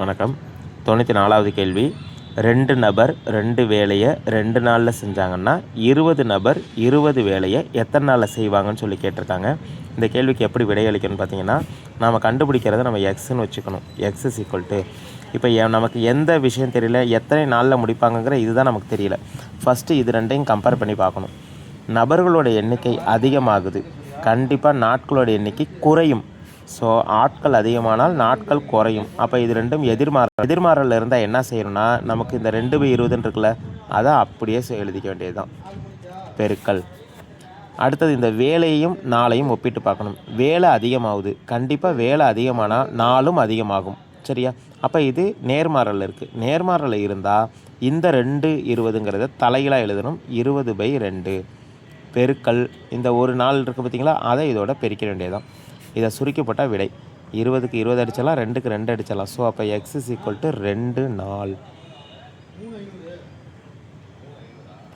வணக்கம். 94வது கேள்வி. 2 நபர் 2 வேலையை 2 நாளில் செஞ்சாங்கன்னா 20 நபர் 20 வேலையை எத்தனை நாளில் செய்வாங்கன்னு சொல்லி கேட்டிருக்காங்க. இந்த கேள்விக்கு எப்படி விடையளிக்கணும்னு பார்த்தீங்கன்னா, நாம் கண்டுபிடிக்கிறத நம்ம எக்ஸ்ன்னு வச்சுக்கணும். எக்ஸ் இஸ் ஈக்குவல் டு இப்போ நமக்கு எந்த விஷயம் தெரியல, எத்தனை நாளில் முடிப்பாங்கங்கிற இதுதான் நமக்கு தெரியல. ஃபஸ்ட்டு இது ரெண்டையும் கம்பேர் பண்ணி பார்க்கணும். நபர்களோட எண்ணிக்கை அதிகமாகுது, கண்டிப்பாக நாட்களோட எண்ணிக்கை குறையும். ஸோ ஆட்கள் அதிகமானால் நாட்கள் குறையும். அப்போ இது ரெண்டும் எதிர்மாறல் இருந்தால் என்ன செய்யணும்னா, நமக்கு இந்த 2/20 இருக்குல்ல, அதை அப்படியே எழுதிக்க வேண்டியது தான், பெருக்கல். அடுத்தது இந்த வேலையும் நாளையும் ஒப்பிட்டு பார்க்கணும். வேலை அதிகமாகுது, கண்டிப்பாக வேலை அதிகமானால் நாளும் அதிகமாகும். சரியா? அப்போ இது நேர்மாறல் இருக்குது. நேர்மாறல் இருந்தால் இந்த 2/20ங்கிறத தலைகளாக எழுதணும். 20/2 பெருக்கல் இந்த ஒரு நாள் இருக்குது பார்த்திங்களா, அதை இதோட பெருக்க வேண்டியதுதான். இதை சுருக்கப்பட்ட விடை 20க்கு 20 அடிச்சிடலாம், 2க்கு 2 அடிச்சிடலாம். ஸோ அப்போ எக்ஸ் இஸ் ஈக்குவல் டு 2 நாள்.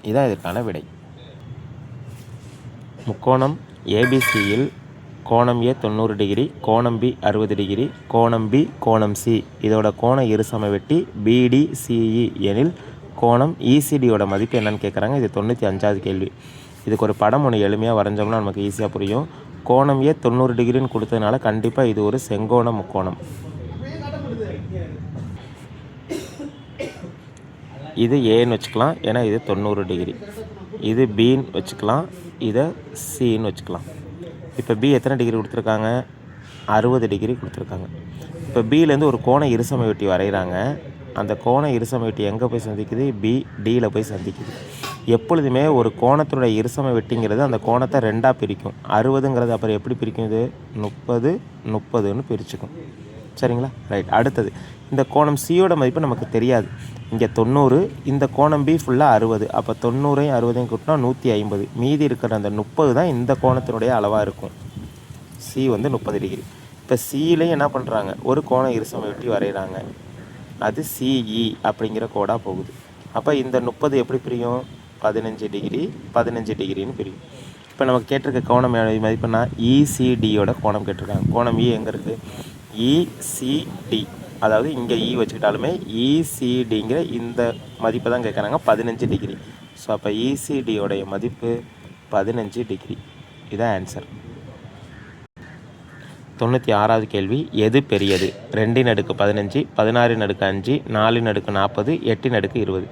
இதான் இதற்கான விடை. முக்கோணம் ஏபிசியில் கோணம் ஏ 90 டிகிரி, கோணம் பி 60 டிகிரி, கோணம் பி கோணம் சி இதோட கோண இருசம வெட்டி பிடிசிஇ எனில் கோணம் இசிடியோட மதிப்பு என்னன்னு கேட்குறாங்க. இது 95வது கேள்வி. இதுக்கு ஒரு படம் ஒன்று எளிமையாக வரைஞ்சோம்னா நமக்கு ஈஸியாக புரியும். கோணம் ஏ 90 டிகிரின்னு கொடுத்ததுனால கண்டிப்பாக இது ஒரு செங்கோண முக்கோணம். இது ஏன்னு வச்சுக்கலாம், ஏன்னா இது 90 டிகிரி. இது பின்னு வச்சுக்கலாம், இதை சின்னு வச்சுக்கலாம். இப்போ பி எத்தனை டிகிரி கொடுத்துருக்காங்க? 60 டிகிரி கொடுத்துருக்காங்க. இப்போ பியிலேருந்து ஒரு கோண இருசம வெட்டி வரைகிறாங்க. அந்த கோண இருசம வெட்டி எங்கே போய் சந்திக்குது? பி டியில் போய் சந்திக்குது. எப்பொழுதுமே ஒரு கோணத்தினுடைய இருசம வெட்டிங்கிறது அந்த கோணத்தை 2ஆக பிரிக்கும். 60ங்கிறது அப்புறம் எப்படி பிரிக்கும்? இது 30 30ன்னு பிரிச்சுக்கும். சரிங்களா? ரைட். அடுத்தது இந்த கோணம் சியோட மதிப்பு நமக்கு தெரியாது. இங்கே 90, இந்த கோணம் பி ஃபுல்லாக 60. அப்போ 90ஐயும் 60ஐயும் கூட்டினா 150. மீதி இருக்கிற அந்த 30 தான் இந்த கோணத்தினுடைய அளவாக இருக்கும். சி வந்து 30 டிகிரி. இப்போ சியிலையும் என்ன பண்ணுறாங்க? ஒரு கோண இருசம வெட்டி வரைகிறாங்க. அது சிஇ அப்படிங்கிற கோடாக போகுது. அப்போ இந்த 30 எப்படி பிரியும்? 15 டிகிரி 15 டிகிரின்னு பிரியும். இப்போ நமக்கு கேட்டிருக்க கோணம் மதிப்புனா இசிடியோட கோணம் கேட்டிருக்காங்க. கோணம் இ எங்கே இருக்குது? இசிடி, அதாவது இங்கே இ வச்சுக்கிட்டாலுமே இசிடிங்கிற இந்த மதிப்பை தான் கேட்குறாங்க, 15 டிகிரி. ஸோ அப்போ இசிடியோடைய மதிப்பு 15 டிகிரி. இதான் ஆன்சர். 96வது கேள்வி. எது பெரியது? 2/15, 16/5, 4/40, 8/20.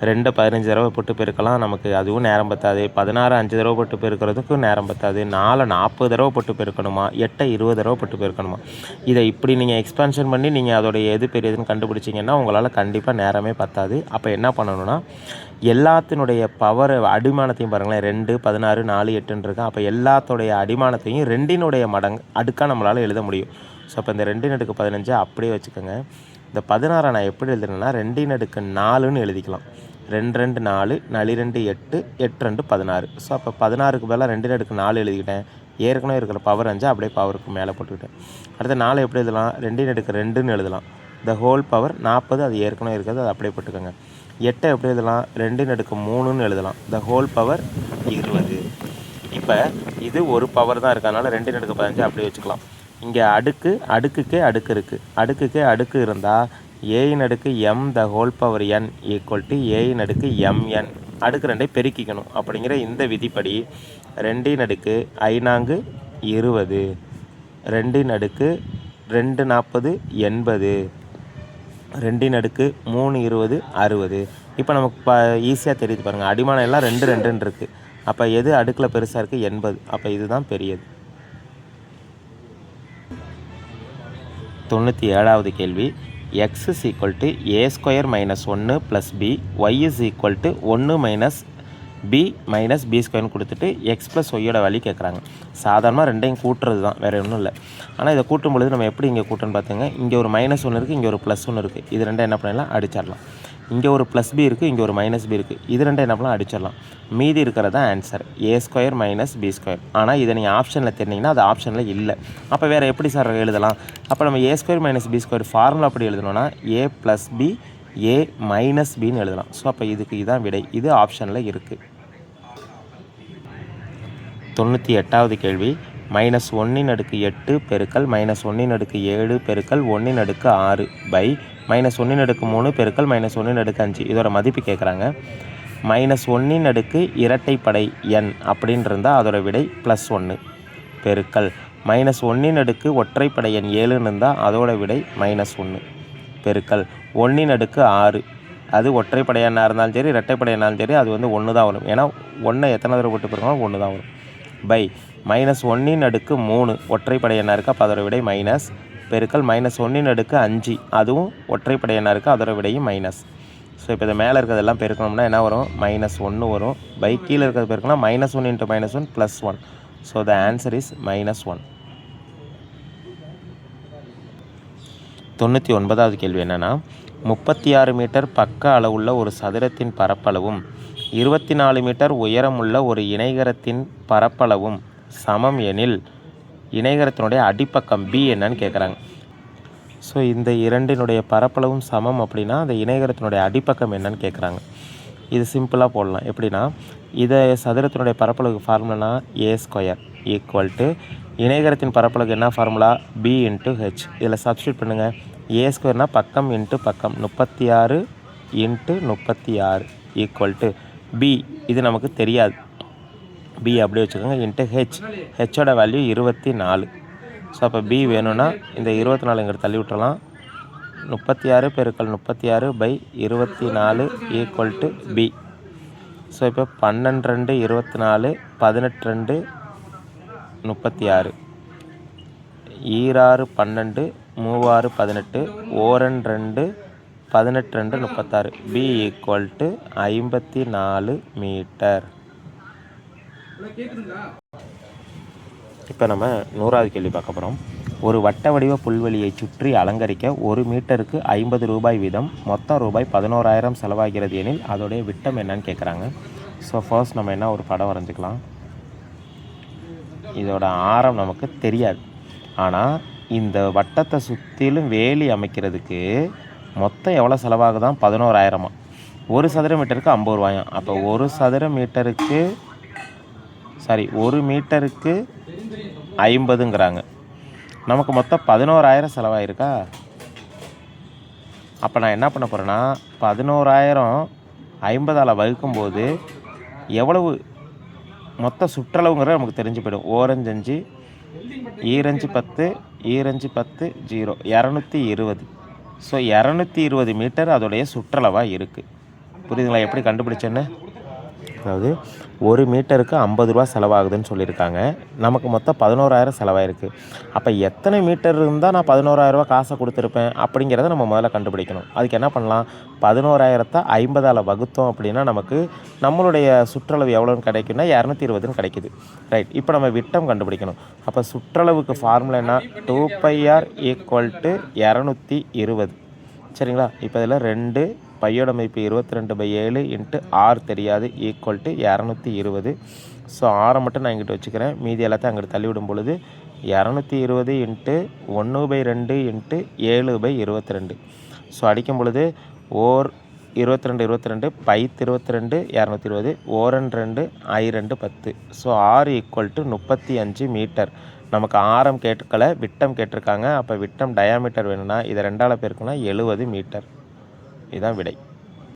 2 15 தடவை போட்டு பெருக்கலாம், நமக்கு அதுவும் நேரம் பத்தாது. 16 5 தடவை போட்டு பெருக்கிறதுக்கும் நேரம் பத்தாது. 4 40 தடவை போட்டு பெருக்கணுமா, 8 20 தடவை போட்டு பெருக்கணுமா? இதை இப்படி நீங்கள் எக்ஸ்பான்ஷன் பண்ணி நீங்கள் அதோடைய எது பெரியதுன்னு கண்டுபிடிச்சிங்கன்னா உங்களால் கண்டிப்பாக நேரமே பத்தாது. அப்போ என்ன பண்ணணும்னா, எல்லாத்தினுடைய பவர் அடிமானத்தையும் பாருங்களேன். 2 16 4 8 இருக்கு. அப்போ எல்லாத்தோடைய அடிமானத்தையும் 2னுடைய மடங்கு அடுக்காக நம்மளால் எழுத முடியும். ஸோ அப்போ இந்த 2/15 அப்படியே வச்சுக்கோங்க. இந்த 16 நான் எப்படி எழுதுறேன்னா 2/4ன்னு எழுதிக்கலாம். 2 2 4 4 2 8 8 2 16. ஸோ அப்போ 16க்கு பதிலாக 2/4 எழுதிக்கிட்டேன். ஏற்கனவே இருக்கிற பவர் 5 அப்படியே பவருக்கு மேலே போட்டுக்கிட்டேன். அடுத்த 4 எப்படி எழுதலாம்? 2/2ன்னு எழுதலாம். த ஹோல் பவர் 40, அது ஏற்கனவே இருக்கிறது, அது அப்படியே போட்டுக்கோங்க. 8 எப்படி எழுதலாம்? 2/3ன்னு எழுதலாம். The whole power 20. இப்போ இது ஒரு பவர் தான் இருக்கனால 2/15 அப்படியே வச்சுக்கலாம். இங்கே அடுக்குக்கே அடுக்கு இருக்குது. அடுக்குக்கே அடுக்கு இருந்தால் a/m the whole power n equal to a/mn. அடுக்கு 2ஐ பெருக்கிக்கணும். அப்படிங்கிற இந்த விதிப்படி 2/5 20, 2/2 2 40 80, 2/3 20 60. இப்போ நமக்கு ஈஸியாக தெரியுது பாருங்கள். அடிமானம் எல்லாம் 2 2ன்னு இருக்குது. அப்போ எது அடுக்கில் பெருசாக இருக்குது? 80. அப்போ இதுதான் பெரியது. 97வது கேள்வி. x is equal to a square minus 1 plus b, y is equal to 1 minus b minus b ஸ்கொயர்னு கொடுத்துட்டு எக்ஸ் ப்ளஸ் ஒய்யோட வேல்யூ கேட்குறாங்க. சாதாரணமாக ரெண்டையும் கூட்டுறது தான், வேறு ஒன்றும் இல்லை. ஆனால் இதை கூட்டும் பொழுது நம்ம எப்படி இங்கே கூட்டணும்னு பார்த்துங்க. இங்கே ஒரு -1 இருக்குது, இங்கே ஒரு +1 இருக்குது. இது ரெண்டும் என்ன பண்ணலாம்? அடிச்சிடலாம். இங்கே ஒரு +b இருக்குது, இங்கே ஒரு -b இருக்குது. இது ரெண்டும் என்ன பண்ணலாம்? அடிச்சிடலாம். மீதி இருக்கிறது தான் ஆன்சர், a² - b². ஆனால் இதை நீங்கள் ஆப்ஷனில் தெரிஞ்சிங்கன்னா அது ஆப்ஷனில் இல்லை. அப்போ வேறு எப்படி சார் எழுதலாம்? அப்போ நம்ம a² - b² ஃபார்முலா அப்படி எழுதணும்னா a + b a - bன்னு எழுதலாம். ஸோ அப்போ இதுக்கு இதான் விடை. இது ஆப்ஷனில் இருக்குது. 98வது கேள்வி. -1/8 பெருக்கல் -1/7 பெருக்கல் 1/6 பை -1/3 பெருக்கல் -1/5 இதோட மதிப்பு கேட்குறாங்க. -1 இரட்டைப்படை எண் அப்படின்னு இருந்தால் அதோட விடை +1 பெருக்கல் -1 ஒற்றைப்படை எண் 7ன்னு இருந்தால் அதோட விடை -1 பெருக்கல் 1/6 அது ஒற்றைப்படை எண்ணாக இருந்தாலும் சரி இரட்டைப்படை எண்ணாலும் சரி அது வந்து 1 தான் வரும். ஏன்னா 1 எத்தனை தடவை போட்டு போயிருக்கோம் 1 தான் வரும். பை -1/3 ஒற்றைப்படை எண்ணாக இருக்குது அப்போ அதோட விடை மைனஸ் பெருக்கல் -1/5 அதுவும் ஒற்றைப்படை எண்ணாக இருக்குது அதோட விடையும் மைனஸ். ஸோ இப்போ இதை மேலே இருக்கிறதெல்லாம் பெருக்கணும்னா என்ன வரும் -1 வரும். பை கீழே இருக்கிறது பெருக்கணும் -1 × -1 +1. So the answer is -1. 99வது கேள்வி என்னென்னா 36 மீட்டர் பக்க அளவுள்ள ஒரு சதுரத்தின் பரப்பளவும் 24 மீட்டர் உயரமுள்ள ஒரு இணைகரத்தின் பரப்பளவும் சமம் எனில் இணைகரத்தினுடைய அடிப்பக்கம் பி என்னன்னு கேட்குறாங்க. ஸோ இந்த இரண்டினுடைய பரப்பளவும் சமம் அப்படின்னா அந்த இணைகரத்தினுடைய அடிப்பக்கம் என்னன்னு கேட்குறாங்க. இது சிம்பிளாக போடலாம். எப்படின்னா இதை சதுரத்தினுடைய பரப்பளவுக்கு ஃபார்முலானா a² இணைகரத்தின் பரப்பளவுக்கு என்ன ஃபார்முலா b × h. இதில் சப்ஸ்டியூட் பண்ணுங்கள். a² பக்கம் இன்ட்டு பக்கம் 36 × 36 b இது நமக்கு தெரியாது. b அப்படியே வச்சுக்கோங்க இன்ட்டு ஹெச்சோட வேல்யூ 24. ஸோ அப்போ b வேணும்னா இந்த 24 இங்கே தள்ளி விட்டுறலாம். 36 பெருக்கல் 36 பை 24 = b. ஸோ இப்போ 12 2 24 18 2 36 ஈராறு 12 மூவாறு 18 ஓரன் 2 18 2 36 b = 54 மீட்டர். இப்போ நம்ம 100வது கேள்வி பார்க்க போகிறோம். ஒரு வட்ட வடிவ புல்வெளியை சுற்றி அலங்கரிக்க 1 மீட்டருக்கு 50 ரூபாய் வீதம் மொத்தம் ரூபாய் 11,000 செலவாகிறது எனில் அதோடைய விட்டம் என்னன்னு கேட்குறாங்க. ஸோ ஃபர்ஸ்ட் நம்ம என்ன ஒரு படம் வரைஞ்சிக்கலாம். இதோட ஆரம் நமக்கு தெரியாது. ஆனால் இந்த வட்டத்தை சுற்றிலும் வேலி அமைக்கிறதுக்கு மொத்தம் எவ்வளோ செலவாகுதான் 11,000. ஒரு சதுர மீட்டருக்கு 50 ரூபாயாம். அப்போ ஒரு மீட்டருக்கு 50ங்கிறாங்க. நமக்கு மொத்தம் 11,000 செலவாயிருக்கா. அப்போ நான் என்ன பண்ண போகிறேன்னா 11,000 50ஆல் வகுக்கும்போது எவ்வளவு மொத்த சுற்றளவுங்கிறது நமக்கு தெரிஞ்சு போய்டும். ஓரஞ்சு 5 ஈரஞ்சு 10 ஈரஞ்சு 10 0 220. ஸோ 220 மீட்டர் அதோடைய சுற்றளவாக இருக்குது. புரியுதுங்களா எப்படி கண்டுபிடிச்சேன்னு? அதாவது ஒரு மீட்டருக்கு 50 ரூபா செலவாகுதுன்னு சொல்லியிருக்காங்க. நமக்கு மொத்தம் 11,000 செலவாயிருக்கு. அப்போ எத்தனை மீட்டர் இருந்தால் நான் 11,000 ரூபா காசை கொடுத்துருப்பேன் அப்படிங்கிறத நம்ம முதல்ல கண்டுபிடிக்கணும். அதுக்கு என்ன பண்ணலாம் 11,000 50ஆல் வகுத்தோம் அப்படின்னா நமக்கு நம்மளுடைய சுற்றளவு எவ்வளோன்னு கிடைக்குன்னா 220ன்னு கிடைக்குது. ரைட். இப்போ நம்ம விட்டம் கண்டுபிடிக்கணும். அப்போ சுற்றளவுக்கு ஃபார்முலா என்ன 2πr = 220. சரிங்களா. இப்போ இதில் 2 பையோட மதிப்பு 22/7 × r தெரியாது = 220. ஸோ ஆரை மட்டும் நான் இங்கிட்ட வச்சுக்கிறேன். மீதி எல்லாத்தையும் அங்கிட்டு தள்ளி விடும் பொழுது 220 × 1/2 × 7/22. ஸோ அடிக்கும் பொழுது ஓர் 22 22 பைத் 22 220 ஓரன் 2 I2 10. So r = 35 metre. நமக்கு ஆரம் கேட்கலை விட்டம் கேட்டிருக்காங்க. அப்போ விட்டம் டயாமீட்டர் வேணும்னா இதை 2ஆல் பெருக்குனா 70 மீட்டர். இதுதான் விடை.